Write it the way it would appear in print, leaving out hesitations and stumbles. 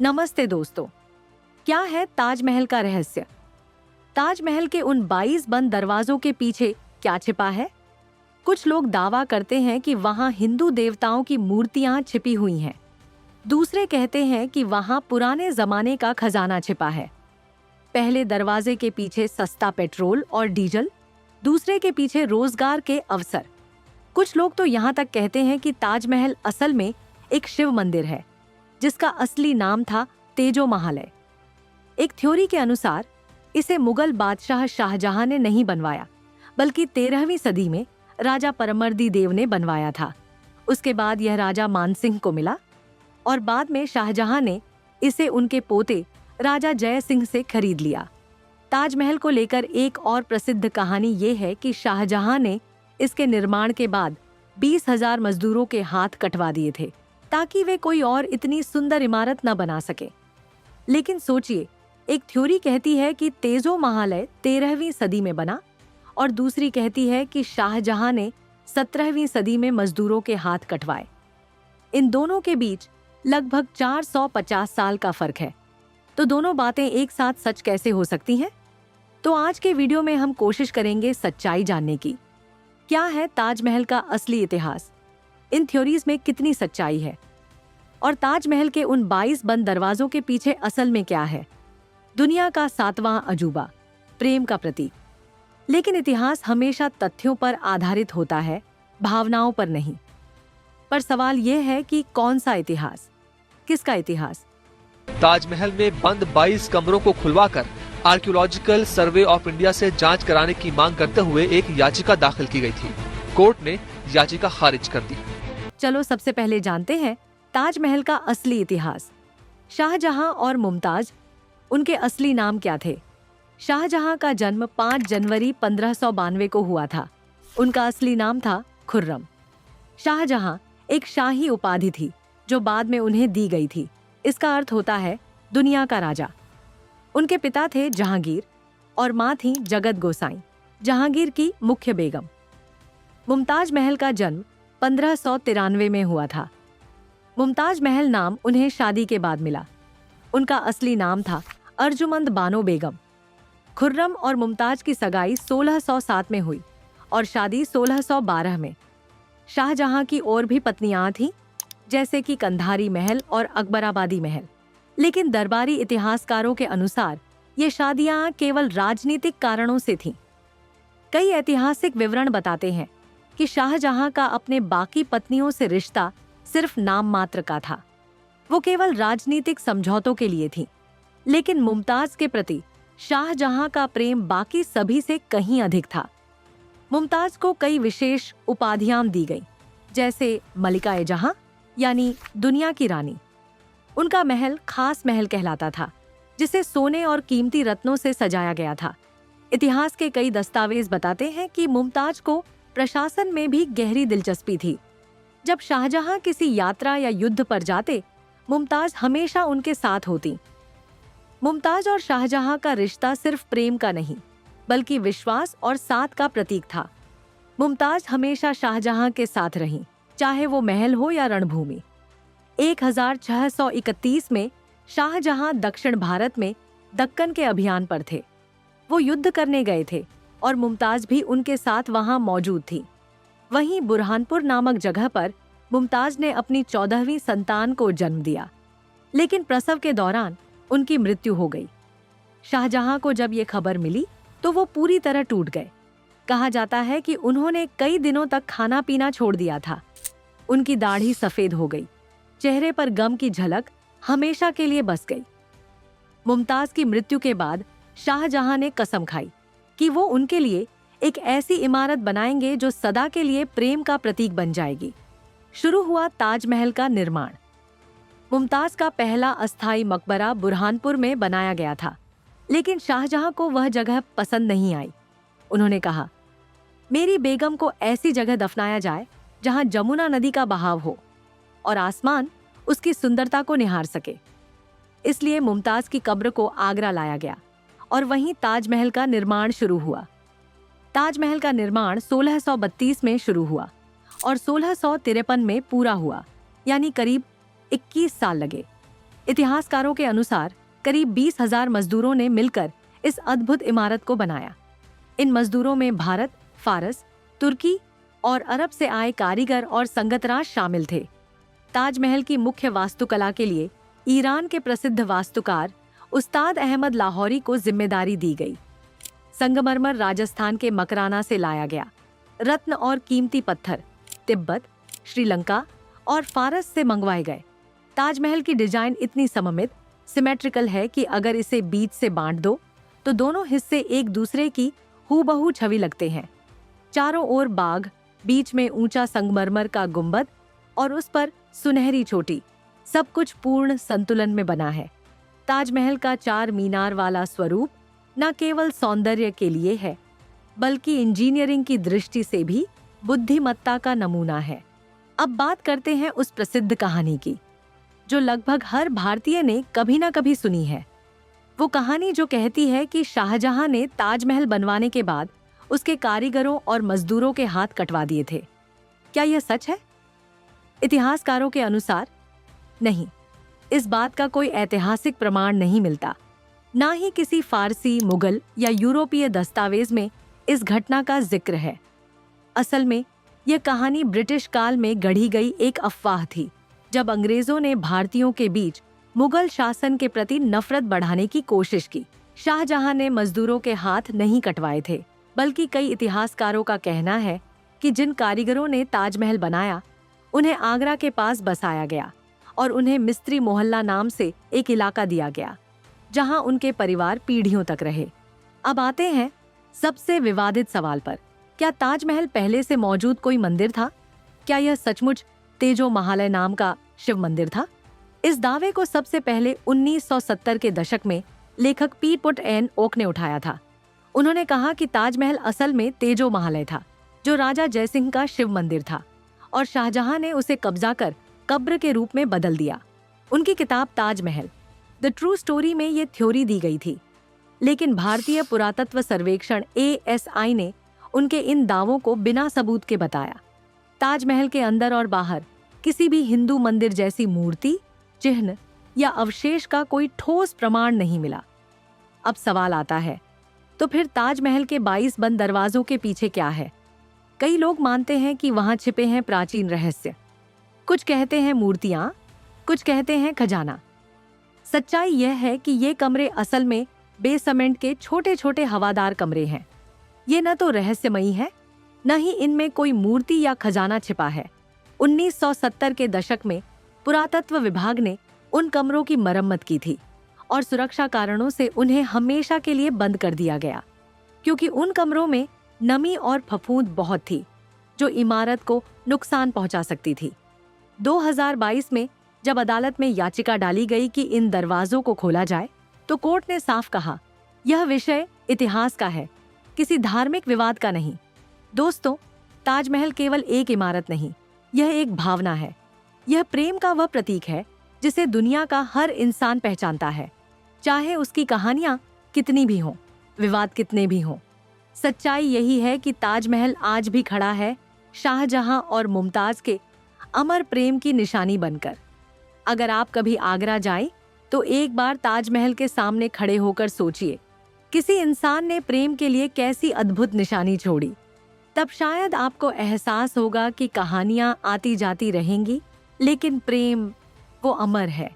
नमस्ते दोस्तों। क्या है ताजमहल का रहस्य? ताजमहल के उन 22 बंद दरवाजों के पीछे क्या छिपा है? कुछ लोग दावा करते हैं कि वहां हिंदू देवताओं की मूर्तियां छिपी हुई हैं। दूसरे कहते हैं कि वहां पुराने जमाने का खजाना छिपा है। पहले दरवाजे के पीछे सस्ता पेट्रोल और डीजल, दूसरे के पीछे रोजगार के अवसर। कुछ लोग तो यहाँ तक कहते हैं कि ताजमहल असल में एक शिव मंदिर है, जिसका असली नाम था तेजो महालय। एक थ्योरी के अनुसार इसे मुगल बादशाह शाहजहां ने नहीं बनवाया, बल्कि 13वीं सदी में राजा परमर्दी देव ने बनवाया था। उसके बाद यह राजा मानसिंह को मिला और बाद में शाहजहां ने इसे उनके पोते राजा जय सिंह से खरीद लिया। ताजमहल को लेकर एक और प्रसिद्ध कहानी ये है कि शाहजहां ने इसके निर्माण के बाद 20,000 मजदूरों के हाथ कटवा दिए थे, ताकि वे कोई और इतनी सुंदर इमारत न बना सके। लेकिन सोचिए, एक थ्योरी कहती है कि तेजो महालय 13वीं सदी में बना और दूसरी कहती है कि शाहजहां ने 17वीं सदी में मजदूरों के हाथ कटवाए। इन दोनों के बीच लगभग 450 साल का फर्क है। तो दोनों बातें एक साथ सच कैसे हो सकती हैं? तो आज के वीडियो में हम कोशिश करेंगे सच्चाई जानने की। क्या है ताजमहल का असली इतिहास? इन थ्योरीज में कितनी सच्चाई है? और ताजमहल के उन 22 बंद दरवाजों के पीछे असल में क्या है? दुनिया का 7वां अजूबा, प्रेम का प्रतीक। लेकिन इतिहास हमेशा तथ्यों पर आधारित होता है, भावनाओं पर नहीं। पर सवाल यह है कि कौन सा इतिहास? किसका इतिहास? ताजमहल में बंद 22 कमरों को खुलवाकर आर्कियोलॉजिकल सर्वे ऑफ इंडिया से जांच कराने की मांग करते हुए एक याचिका दाखिल की गई थी। कोर्ट ने याचिका खारिज कर दी। चलो सबसे पहले जानते हैं ताजमहल का असली इतिहास। शाहजहां और मुमताज, उनके असली नाम क्या थे? शाहजहां का जन्म 5 जनवरी 1592 को हुआ था। उनका असली नाम था खुर्रम। शाहजहां एक शाही उपाधि थी जो बाद में उन्हें दी गई थी। इसका अर्थ होता है दुनिया का राजा। उनके पिता थे जहांगीर और माँ थी जगत गोसाई, जहांगीर की मुख्य बेगम। मुमताज महल का जन्म 1593 में हुआ था। मुमताज महल नाम उन्हें शादी के बाद मिला। उनका असली नाम था अर्जुमंद बानो बेगम। खुर्रम और मुमताज की सगाई 1607 में हुई और शादी 1612 में। शाहजहां की और भी पत्नियां थीं, जैसे कि कंधारी महल और अकबराबादी महल। लेकिन दरबारी इतिहासकारों के अनुसार ये शादियां केवल राजनीतिक कारणों से थीं। कई ऐतिहासिक विवरण बताते हैं कि शाहजहां का अपने बाकी पत्नियों से रिश्ता सिर्फ नाम मात्र का था। वो केवल राजनीतिक समझौतों के लिए थी। लेकिन मुमताज के प्रति शाहजहां का प्रेम बाकी सभी से कहीं अधिक था। मुमताज को कई विशेष उपाधियां दी गईं, जैसे मलिका-ए जहां यानी दुनिया की रानी। उनका महल खास महल कहलाता था, जिसे सोने और कीमती रत्नों से सजाया गया था। इतिहास के कई दस्तावेज बताते हैं कि मुमताज को प्रशासन में भी गहरी दिलचस्पी थी। जब शाहजहां किसी यात्रा या युद्ध पर जाते, मुमताज हमेशा उनके साथ होती। मुमताज और शाहजहां का रिश्ता सिर्फ प्रेम का नहीं, बल्कि विश्वास और साथ का प्रतीक था। मुमताज हमेशा शाहजहां के साथ रहीं, चाहे वो महल हो या रणभूमि। 1631 में शाहजहां दक्षिण भारत में दक्कन के अभियान पर थे। वो युद्ध करने गए थे और मुमताज भी उनके साथ वहां मौजूद थी। वहीं बुरहानपुर नामक जगह पर मुमताज ने अपनी 14वीं संतान को जन्म दिया, लेकिन प्रसव के दौरान उनकी मृत्यु हो गई। शाहजहां को जब ये खबर मिली तो वो पूरी तरह टूट गए। कहा जाता है कि उन्होंने कई दिनों तक खाना पीना छोड़ दिया था। उनकी दाढ़ी सफेद हो गई, चेहरे पर गम की झलक हमेशा के लिए बस गई। मुमताज की मृत्यु के बाद शाहजहां ने कसम खाई कि वो उनके लिए एक ऐसी इमारत बनाएंगे जो सदा के लिए प्रेम का प्रतीक बन जाएगी। शुरू हुआ ताजमहल का निर्माण। मुमताज का पहला अस्थायी मकबरा बुरहानपुर में बनाया गया था, लेकिन शाहजहां को वह जगह पसंद नहीं आई। उन्होंने कहा, मेरी बेगम को ऐसी जगह दफनाया जाए जहां जमुना नदी का बहाव हो और आसमान उसकी सुंदरता को निहार सके। इसलिए मुमताज की कब्र को आगरा लाया गया और वहीं ताजमहल का निर्माण शुरू हुआ। ताजमहल का निर्माण 1632 में शुरू हुआ और 1653 में पूरा हुआ, यानी करीब 21 साल लगे। इतिहासकारों के अनुसार करीब 20,000 मजदूरों ने मिलकर इस अद्भुत इमारत को बनाया। इन मजदूरों में भारत, फारस, तुर्की और अरब से आए कारीगर और संगतराज शामिल थे। ताजमहल की मुख्य वास्तुकला के लिए ईरान के प्रसिद्ध वास्तुकार उस्ताद अहमद लाहौरी को जिम्मेदारी दी गई। संगमरमर राजस्थान के मकराना से लाया गया। रत्न और कीमती पत्थर तिब्बत, श्रीलंका और फारस से मंगवाए गए। ताजमहल की डिजाइन इतनी सममित, सिमेट्रिकल है कि अगर इसे बीच से बांट दो तो दोनों हिस्से एक दूसरे की हूबहू छवि लगते हैं। चारों ओर बाग, बीच में ऊंचा संगमरमर का गुंबद और उस पर सुनहरी चोटी, सब कुछ पूर्ण संतुलन में बना है। ताजमहल का 4 मीनार वाला स्वरूप न केवल सौंदर्य के लिए है, बल्कि इंजीनियरिंग की दृष्टि से भी बुद्धिमत्ता का नमूना है। अब बात करते हैं उस प्रसिद्ध कहानी की, जो लगभग हर भारतीय ने कभी ना कभी सुनी है। वो कहानी जो कहती है कि शाहजहां ने ताजमहल बनवाने के बाद उसके कारीगरों और मजदूरों के हाथ कटवा दिए थे। क्या यह सच है? इतिहासकारों के अनुसार नहीं। इस बात का कोई ऐतिहासिक प्रमाण नहीं मिलता। ना ही किसी फारसी, मुगल या यूरोपीय दस्तावेज में इस घटना का जिक्र है। असल में यह कहानी ब्रिटिश काल में गढ़ी गई एक अफवाह थी, जब अंग्रेजों ने भारतीयों के बीच मुगल शासन के प्रति नफरत बढ़ाने की कोशिश की। शाहजहां ने मजदूरों के हाथ नहीं कटवाए थे, बल्कि कई इतिहासकारों का कहना है कि जिन कारीगरों ने ताजमहल बनाया उन्हें आगरा के पास बसाया गया और उन्हें मिस्त्री मोहल्ला नाम से एक इलाका दिया गया, जहां उनके परिवार पीढ़ियों तक रहे। अब आते हैं सबसे विवादित सवाल पर। क्या ताजमहल पहले से मौजूद कोई मंदिर था? क्या यह सचमुच तेजो महालय नाम का शिव मंदिर था? इस दावे को सबसे पहले 1970 के दशक में लेखक पीटपुट एन ओक ने उठाया था। उन्होंने कहा कि ताजमहल असल में तेजो महालय था, जो राजा जयसिंह का शिव मंदिर था, और शाहजहां ने उसे कब्जा कर कब्र के रूप में बदल दिया। उनकी किताब ताजमहल द ट्रू स्टोरी में ये थ्योरी दी गई थी, लेकिन भारतीय पुरातत्व सर्वेक्षण ASI ने उनके इन दावों को बिना सबूत के बताया। ताजमहल के अंदर और बाहर किसी भी हिंदू मंदिर जैसी मूर्ति, चिन्ह या अवशेष का कोई ठोस प्रमाण नहीं मिला। अब सवाल आता है, तो फिर ताजमहल के 22 बंद दरवाजों के पीछे क्या है? कई लोग मानते हैं कि वहां छिपे हैं प्राचीन रहस्य। कुछ कहते हैं मूर्तियां, कुछ कहते हैं खजाना। सच्चाई यह है कि ये कमरे असल में बेसमेंट के छोटे छोटे हवादार कमरे हैं। ये न तो रहस्यमयी है, न ही इनमें कोई मूर्ति या खजाना छिपा है। 1970 के दशक में पुरातत्व विभाग ने उन कमरों की मरम्मत की थी और सुरक्षा कारणों से उन्हें हमेशा के लिए बंद कर दिया गया, क्योंकि उन कमरों में नमी और फफूंद बहुत थी, जो इमारत को नुकसान पहुंचा सकती थी। 2022 में जब अदालत में याचिका डाली गई कि इन दरवाजों को खोला जाए, तो कोर्ट ने साफ कहा, यह विषय इतिहास का है, किसी धार्मिक विवाद का नहीं। दोस्तों, ताजमहल केवल एक इमारत नहीं, यह एक भावना है। यह प्रेम का वह प्रतीक है जिसे दुनिया का हर इंसान पहचानता है, चाहे उसकी कहानियां कितनी भी हों, विवाद कितने भी हों। सच्चाई यही है कि ताजमहल आज भी खड़ा है शाहजहां और मुमताज के अमर प्रेम की निशानी बनकर। अगर आप कभी आगरा जाएं, तो एक बार ताजमहल के सामने खड़े होकर सोचिए, किसी इंसान ने प्रेम के लिए कैसी अद्भुत निशानी छोड़ी। तब शायद आपको एहसास होगा कि कहानियां आती जाती रहेंगी, लेकिन प्रेम वो अमर है।